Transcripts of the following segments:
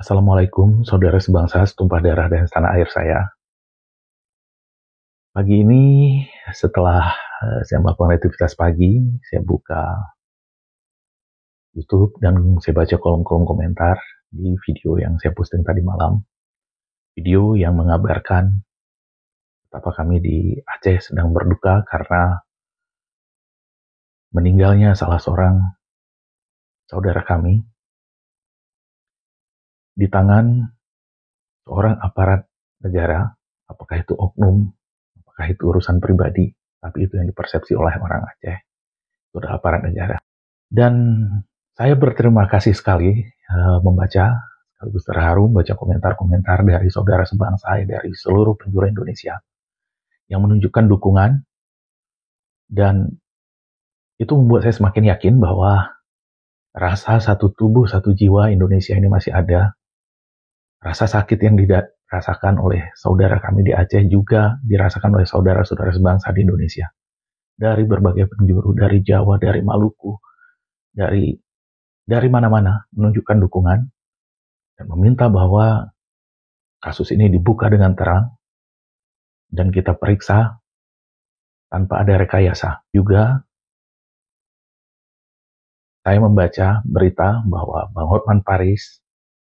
Assalamualaikum, saudara sebangsa setumpah darah dan setanah air saya. Pagi ini, setelah saya melakukan aktivitas pagi, saya buka YouTube dan saya baca kolom-kolom komentar di video yang saya posting tadi malam. Video yang mengabarkan betapa kami di Aceh sedang berduka karena meninggalnya salah seorang saudara kami di tangan seorang aparat negara, apakah itu oknum, apakah itu urusan pribadi, tapi itu yang dipersepsi oleh orang Aceh, itu adalah aparat negara. Dan saya berterima kasih sekali membaca, sekaligus terharu membaca komentar-komentar dari saudara sebangsa dari seluruh penjuru Indonesia yang menunjukkan dukungan, dan itu membuat saya semakin yakin bahwa rasa satu tubuh, satu jiwa Indonesia ini masih ada. Rasa sakit yang dirasakan oleh saudara kami di Aceh juga dirasakan oleh saudara-saudara sebangsa di Indonesia. Dari berbagai penjuru, dari Jawa, dari Maluku, dari mana-mana menunjukkan dukungan dan meminta bahwa kasus ini dibuka dengan terang dan kita periksa tanpa ada rekayasa. Juga saya membaca berita bahwa Bang Hotman Paris,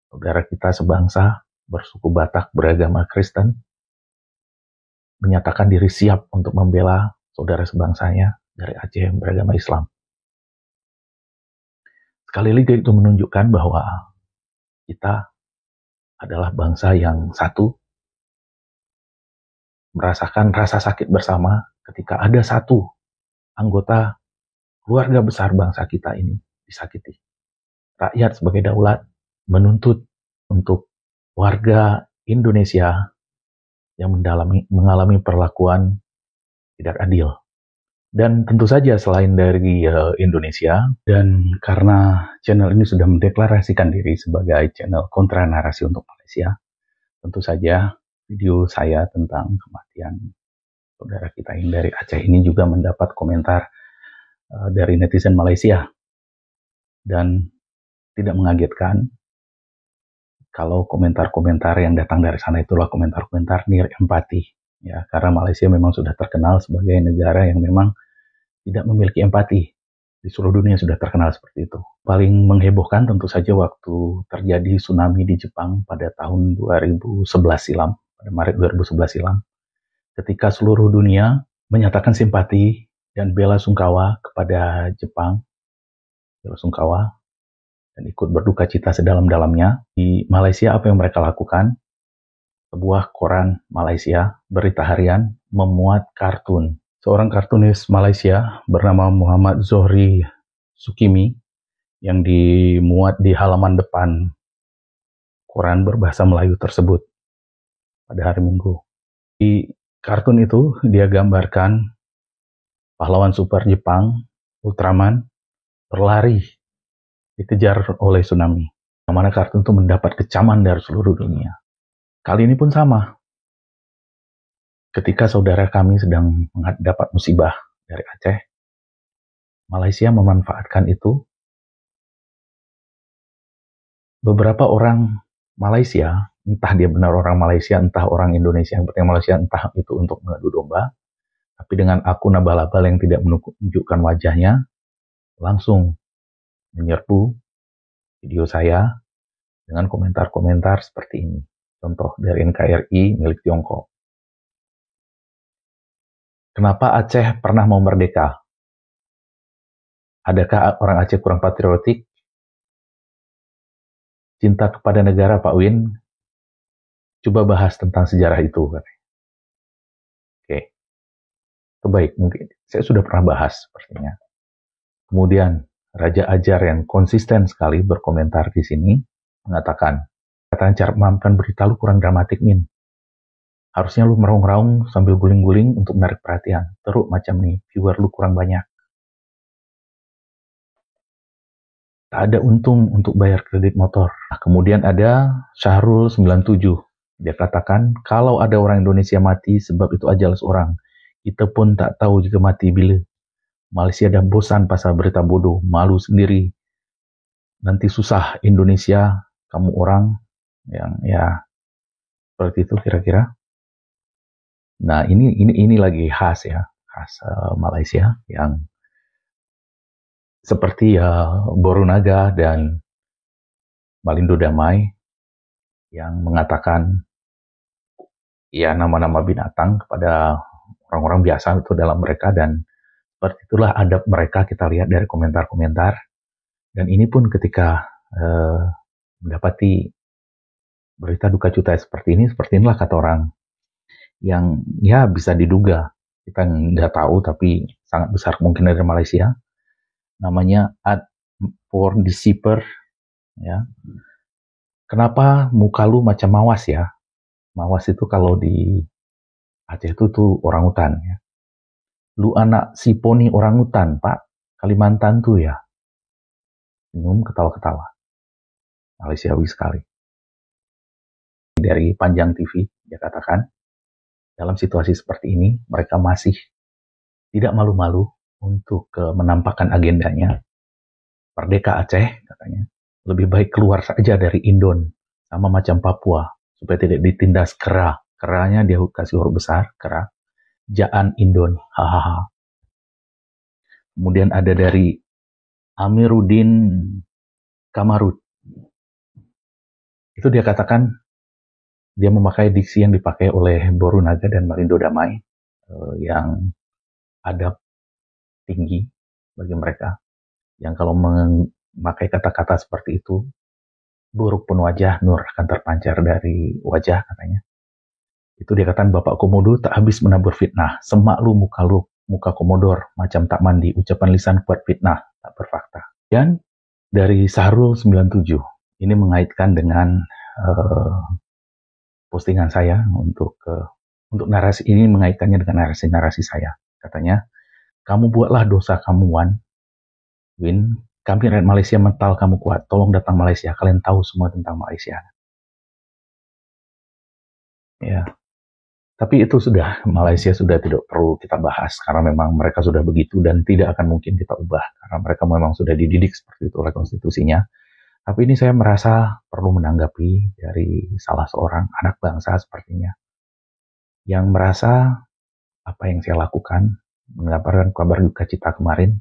saudara kita sebangsa bersuku Batak beragama Kristen, menyatakan diri siap untuk membela saudara sebangsanya dari Aceh yang beragama Islam. Sekali lagi itu menunjukkan bahwa kita adalah bangsa yang satu, merasakan rasa sakit bersama ketika ada satu anggota keluarga besar bangsa kita ini disakiti. Rakyat sebagai daulat menuntut untuk warga Indonesia yang mengalami perlakuan tidak adil. Dan tentu saja selain dari Indonesia, dan karena channel ini sudah mendeklarasikan diri sebagai channel kontra narasi untuk Malaysia, tentu saja video saya tentang kematian saudara kita yang dari Aceh ini juga mendapat komentar dari netizen Malaysia. Dan tidak mengagetkan kalau komentar-komentar yang datang dari sana itulah komentar-komentar nir empati. Ya, karena Malaysia memang sudah terkenal sebagai negara yang memang tidak memiliki empati. Di seluruh dunia sudah terkenal seperti itu. Paling menghebohkan tentu saja waktu terjadi tsunami di Jepang pada tahun 2011 silam, pada Maret 2011 silam, ketika seluruh dunia menyatakan simpati dan bela sungkawa kepada Jepang, bela sungkawa, dan ikut berduka cita sedalam-dalamnya. Di Malaysia apa yang mereka lakukan? Sebuah koran Malaysia, berita harian, memuat kartun. Seorang kartunis Malaysia bernama Muhammad Zohri Sukimi yang dimuat di halaman depan koran berbahasa Melayu tersebut pada hari Minggu. Di kartun itu dia gambarkan pahlawan super Jepang, Ultraman, berlari dikejar oleh tsunami. Yang mana kartun itu mendapat kecaman dari seluruh dunia. Kali ini pun sama. Ketika saudara kami sedang mendapat musibah dari Aceh, Malaysia memanfaatkan itu. Beberapa orang Malaysia, entah dia benar orang Malaysia, entah orang Indonesia yang bertanya Malaysia, entah itu untuk mengadu domba, tapi dengan akun abal-abal yang tidak menunjukkan wajahnya, langsung menyerbu video saya dengan komentar-komentar seperti ini. Contoh dari NKRI milik Tiongkok. Kenapa Aceh pernah mau merdeka? Adakah orang Aceh kurang patriotik? Cinta kepada negara, Pak Win? Coba bahas tentang sejarah itu. Oke. Itu baik, mungkin. Saya sudah pernah bahas sepertinya. Kemudian, Raja Ajar yang konsisten sekali berkomentar di sini, mengatakan, cara memahamkan berita lu kurang dramatik, Min. Harusnya lu meraung-raung sambil guling-guling untuk menarik perhatian. Terus macam nih, viewer lu kurang banyak. Tak ada untung untuk bayar kredit motor. Nah, kemudian ada Syahrul 97. Dia katakan, kalau ada orang Indonesia mati sebab itu ajal seorang, kita pun tak tahu jika mati bila. Malaysia dah bosan pasal berita bodoh, malu sendiri. Nanti susah Indonesia, kamu orang yang ya seperti itu kira-kira. Nah ini lagi khas ya, khas Malaysia yang seperti ya Borunaga dan Malindo Damai yang mengatakan ya nama-nama binatang kepada orang-orang biasa itu dalam mereka, dan seperti itulah adab mereka kita lihat dari komentar-komentar. Dan ini pun ketika mendapati berita duka cita seperti inilah kata orang yang ya bisa diduga, kita nggak tahu tapi sangat besar kemungkinan dari Malaysia, namanya Ad for Deceiver ya. Kenapa muka lu macam mawas ya? Mawas itu kalau di Aceh itu tuh orangutan ya. Lu anak si poni orangutan, Pak. Kalimantan tuh ya. Senyum ketawa-ketawa. Malaysiawi sekali. Dari Panjang TV, dia katakan, dalam situasi seperti ini, mereka masih tidak malu-malu untuk menampakkan agendanya. Merdeka Aceh, katanya. Lebih baik keluar saja dari Indon, sama macam Papua, supaya tidak ditindas kera. Keranya dia kasih huruf besar, kera. Jaan Indon, hahaha. Kemudian ada dari Amiruddin Kamarud. Itu dia katakan, dia memakai diksi yang dipakai oleh Borunaga dan Malindo Damai, yang adab tinggi bagi mereka, yang kalau memakai kata-kata seperti itu, buruk pun wajah, nur akan terpancar dari wajah, katanya. Itu dia katakan, Bapak Komodo tak habis menabur fitnah, semak lu, muka komodor, macam tak mandi, ucapan lisan kuat fitnah, tak berfakta. Dan dari Sahrul 97, ini mengaitkan dengan postingan saya untuk narasi ini, mengaitkannya dengan narasi saya. Katanya, kamu buatlah dosa kamu, Win. Kami rakyat Malaysia mental kamu kuat. Tolong datang Malaysia. Kalian tahu semua tentang Malaysia. Ya. Tapi itu sudah, Malaysia sudah tidak perlu kita bahas. Karena memang mereka sudah begitu dan tidak akan mungkin kita ubah. Karena mereka memang sudah dididik seperti itu oleh konstitusinya. Tapi ini saya merasa perlu menanggapi dari salah seorang anak bangsa sepertinya. Yang merasa apa yang saya lakukan, mengabarkan kabar duka cita kemarin,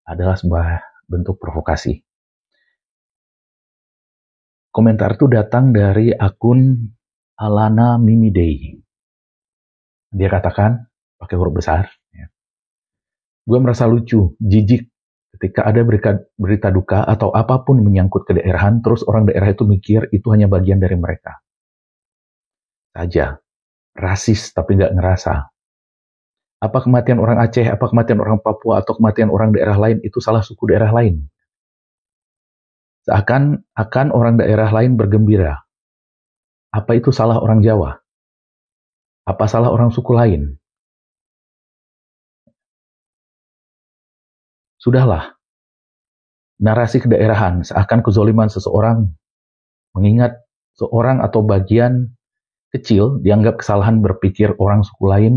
adalah sebuah bentuk provokasi. Komentar itu datang dari akun Alana Mimidei. Dia katakan, pakai huruf besar, ya, gue merasa lucu, jijik, ketika ada berita duka atau apapun menyangkut kedaerahan, terus orang daerah itu mikir itu hanya bagian dari mereka. Saja, rasis tapi nggak ngerasa. Apa kematian orang Aceh, apa kematian orang Papua, atau kematian orang daerah lain, itu salah suku daerah lain. Seakan-akan orang daerah lain bergembira. Apa itu salah orang Jawa? Apa salah orang suku lain? Sudahlah. Narasi kedaerahan seakan kezoliman seseorang, mengingat seorang atau bagian kecil dianggap kesalahan berpikir orang suku lain,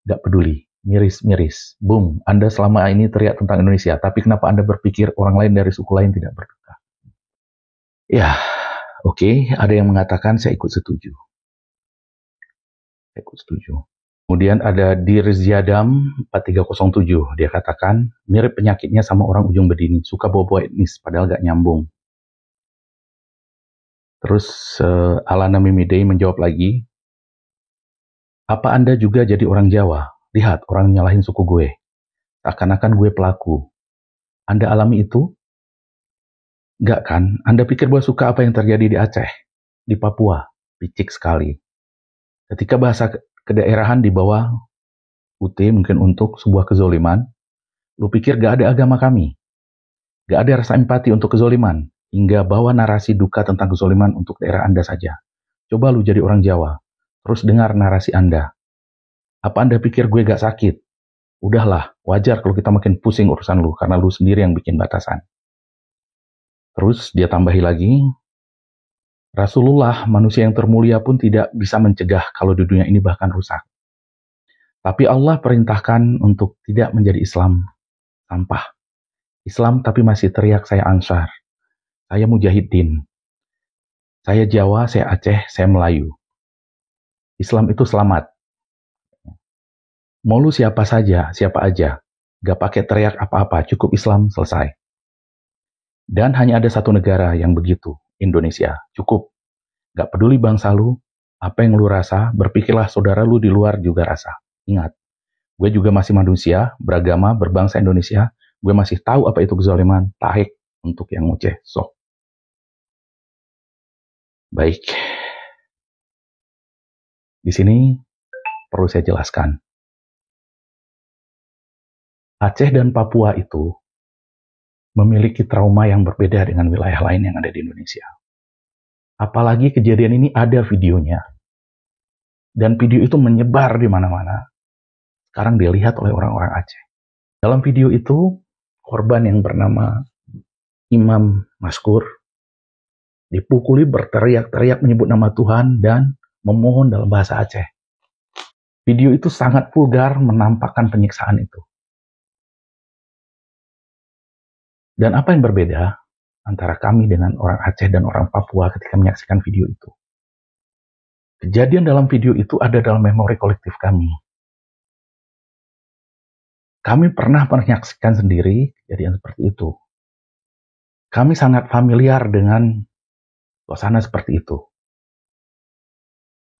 gak peduli. Miris-miris. Boom, Anda selama ini teriak tentang Indonesia, tapi kenapa Anda berpikir orang lain dari suku lain tidak berduka? Ya, oke, ada yang mengatakan saya ikut setuju. Kemudian ada Dirziadam 4307, dia katakan mirip penyakitnya sama orang ujung bedini, suka bawa-bawa etnis padahal gak nyambung. Terus Alana Mimidei menjawab lagi, apa Anda juga jadi orang Jawa? Lihat orang nyalahin suku gue, seakan-akan gue pelaku. Anda alami itu? Gak kan? Anda pikir gue suka apa yang terjadi di Aceh, di Papua? Picik sekali. Ketika bahasa kedaerahan di bawah UT mungkin untuk sebuah kezoliman, lu pikir gak ada agama kami? Gak ada rasa empati untuk kezoliman, hingga bawa narasi duka tentang kezoliman untuk daerah Anda saja. Coba lu jadi orang Jawa, terus dengar narasi Anda. Apa Anda pikir gue gak sakit? Udahlah, wajar kalau kita makin pusing urusan lu, karena lu sendiri yang bikin batasan. Terus dia tambahi lagi, Rasulullah, manusia yang termulia pun tidak bisa mencegah kalau di dunia ini bahkan rusak. Tapi Allah perintahkan untuk tidak menjadi Islam sampah. Islam tapi masih teriak saya Ansar, saya Mujahidin. Saya Jawa, saya Aceh, saya Melayu. Islam itu selamat. Mau lu siapa saja, siapa aja. Gak pakai teriak apa-apa, cukup Islam, selesai. Dan hanya ada satu negara yang begitu, Indonesia. Cukup. Gak peduli bangsa lu, apa yang lu rasa, berpikirlah saudara lu di luar juga rasa. Ingat, gue juga masih manusia, beragama, berbangsa Indonesia. Gue masih tahu apa itu kezaliman, taik untuk yang ngoceh. Sok. Baik. Di sini perlu saya jelaskan. Aceh dan Papua itu memiliki trauma yang berbeda dengan wilayah lain yang ada di Indonesia. Apalagi kejadian ini ada videonya. Dan video itu menyebar di mana-mana. Sekarang dilihat oleh orang-orang Aceh. Dalam video itu, korban yang bernama Imam Maskur dipukuli berteriak-teriak menyebut nama Tuhan dan memohon dalam bahasa Aceh. Video itu sangat vulgar menampakkan penyiksaan itu. Dan apa yang berbeda antara kami dengan orang Aceh dan orang Papua ketika menyaksikan video itu? Kejadian dalam video itu ada dalam memori kolektif kami. Kami pernah menyaksikan sendiri kejadian seperti itu. Kami sangat familiar dengan suasana seperti itu.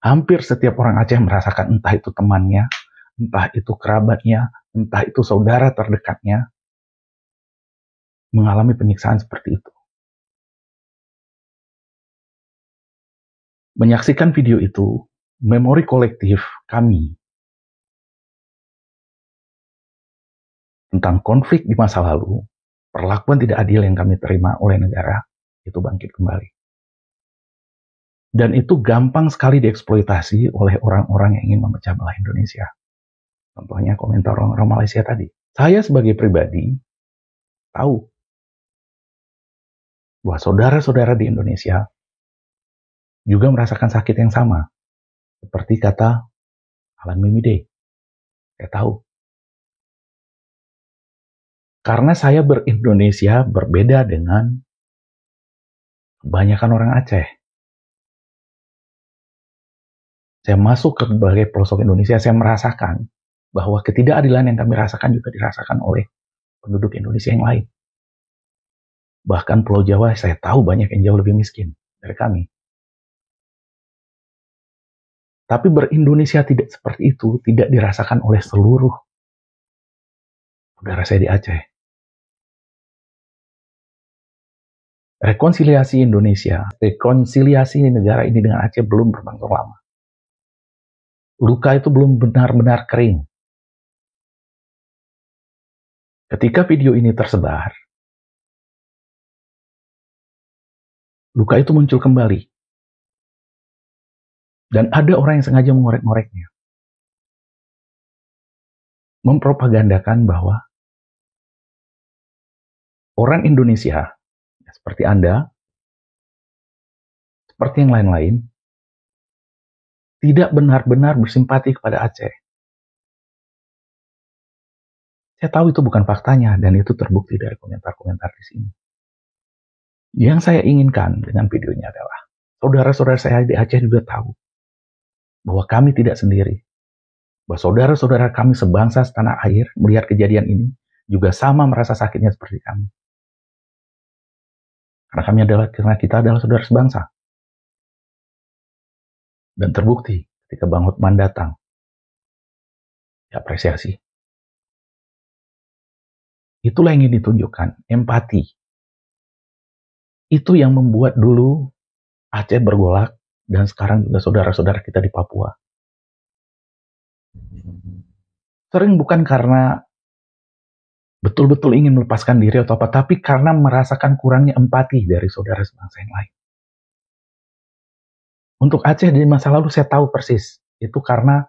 Hampir setiap orang Aceh merasakan entah itu temannya, entah itu kerabatnya, entah itu saudara terdekatnya, mengalami penyiksaan seperti itu. Menyaksikan video itu, memori kolektif kami tentang konflik di masa lalu, perlakuan tidak adil yang kami terima oleh negara, itu bangkit kembali. Dan itu gampang sekali dieksploitasi oleh orang-orang yang ingin memecah belah Indonesia. Contohnya komentar orang-orang Malaysia tadi. Saya sebagai pribadi tahu bahwa saudara-saudara di Indonesia juga merasakan sakit yang sama. Seperti kata Alan Mimide. Saya tahu. Karena saya ber-Indonesia berbeda dengan kebanyakan orang Aceh. Saya masuk ke berbagai pelosok Indonesia, saya merasakan bahwa ketidakadilan yang kami rasakan juga dirasakan oleh penduduk Indonesia yang lain. Bahkan Pulau Jawa saya tahu banyak yang jauh lebih miskin dari kami. Tapi ber-Indonesia tidak seperti itu, tidak dirasakan oleh seluruh saudara saya di Aceh. Rekonsiliasi Indonesia, rekonsiliasi negara ini dengan Aceh belum berlangsung lama. Luka itu belum benar-benar kering. Ketika video ini tersebar, luka itu muncul kembali. Dan ada orang yang sengaja mengorek-ngoreknya. Mempropagandakan bahwa orang Indonesia, seperti Anda, seperti yang lain-lain, tidak benar-benar bersimpati kepada Aceh. Saya tahu itu bukan faktanya, dan itu terbukti dari komentar-komentar di sini. Yang saya inginkan dengan videonya adalah, saudara-saudara saya di Aceh juga tahu bahwa kami tidak sendiri. Bahwa saudara-saudara kami sebangsa setanah air melihat kejadian ini juga sama merasa sakitnya seperti kami. Karena kita adalah saudara sebangsa. Dan terbukti ketika Bang Hotman datang. Diapresiasi. Itulah yang ingin ditunjukkan, empati. Itu yang membuat dulu Aceh bergolak dan sekarang juga saudara-saudara kita di Papua. Sering bukan karena betul-betul ingin melepaskan diri atau apa, tapi karena merasakan kurangnya empati dari saudara sebangsa yang lain. Untuk Aceh di masa lalu saya tahu persis, itu karena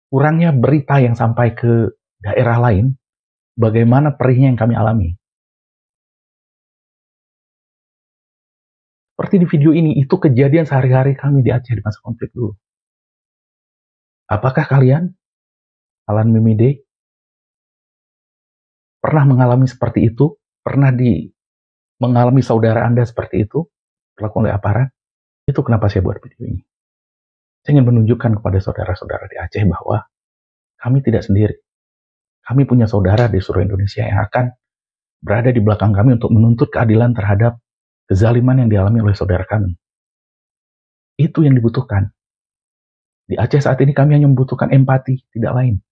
kurangnya berita yang sampai ke daerah lain, bagaimana perihnya yang kami alami. Seperti di video ini, itu kejadian sehari-hari kami di Aceh di masa konflik dulu. Apakah kalian, Alan Mimide, pernah mengalami seperti itu? Pernah mengalami saudara Anda seperti itu? Dilakukan oleh aparat? Itu kenapa saya buat video ini. Saya ingin menunjukkan kepada saudara-saudara di Aceh bahwa kami tidak sendiri. Kami punya saudara di seluruh Indonesia yang akan berada di belakang kami untuk menuntut keadilan terhadap kezaliman yang dialami oleh saudara kami. Itu yang dibutuhkan. Di Aceh saat ini kami hanya membutuhkan empati, tidak lain.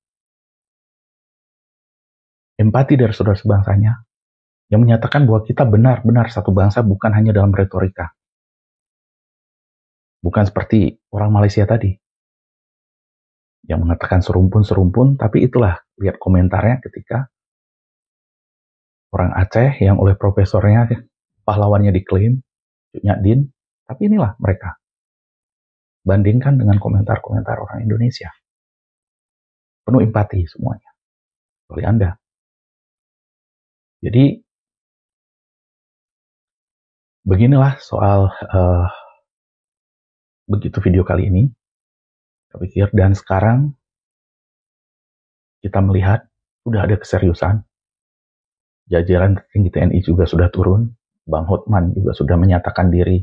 Empati dari saudara sebangsanya yang menyatakan bahwa kita benar-benar satu bangsa, bukan hanya dalam retorika. Bukan seperti orang Malaysia tadi yang mengatakan serumpun-serumpun, tapi itulah, lihat komentarnya ketika orang Aceh yang oleh profesornya pahlawannya diklaim, Cut Din, tapi inilah mereka. Bandingkan dengan komentar-komentar orang Indonesia. Penuh empati semuanya oleh Anda. Jadi, beginilah soal begitu video kali ini. Saya pikir, dan sekarang kita melihat sudah ada keseriusan. Jajaran tertinggi TNI juga sudah turun. Bang Hotman juga sudah menyatakan diri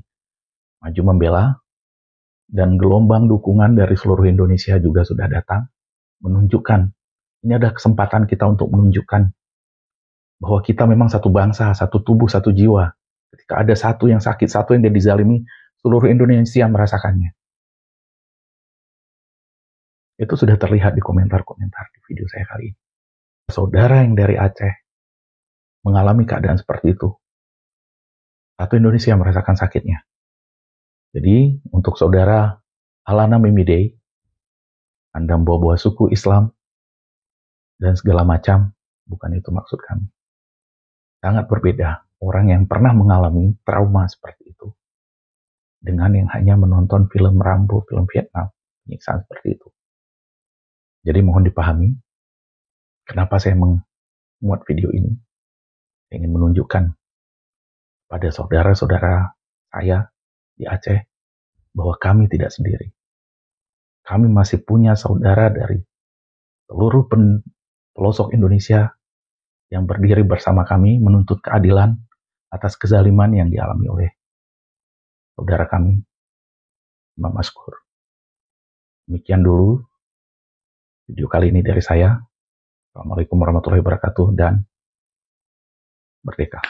maju membela. Dan gelombang dukungan dari seluruh Indonesia juga sudah datang. Menunjukkan, ini ada kesempatan kita untuk menunjukkan bahwa kita memang satu bangsa, satu tubuh, satu jiwa. Ketika ada satu yang sakit, satu yang dizalimi, seluruh Indonesia merasakannya. Itu sudah terlihat di komentar-komentar di video saya kali ini. Saudara yang dari Aceh mengalami keadaan seperti itu. Satu Indonesia merasakan sakitnya. Jadi, untuk saudara Alana Mimidei, Anda membawa-bawa suku Islam dan segala macam, bukan itu maksud kami. Sangat berbeda orang yang pernah mengalami trauma seperti itu dengan yang hanya menonton film Rambo, film Vietnam, penyiksaan seperti itu. Jadi mohon dipahami kenapa saya membuat video ini. Saya ingin menunjukkan pada saudara-saudara saya di Aceh bahwa kami tidak sendiri. Kami masih punya saudara dari seluruh pelosok Indonesia yang berdiri bersama kami menuntut keadilan atas kezaliman yang dialami oleh saudara kami, Imam Maskur. Demikian dulu video kali ini dari saya. Assalamualaikum warahmatullahi wabarakatuh dan merdeka.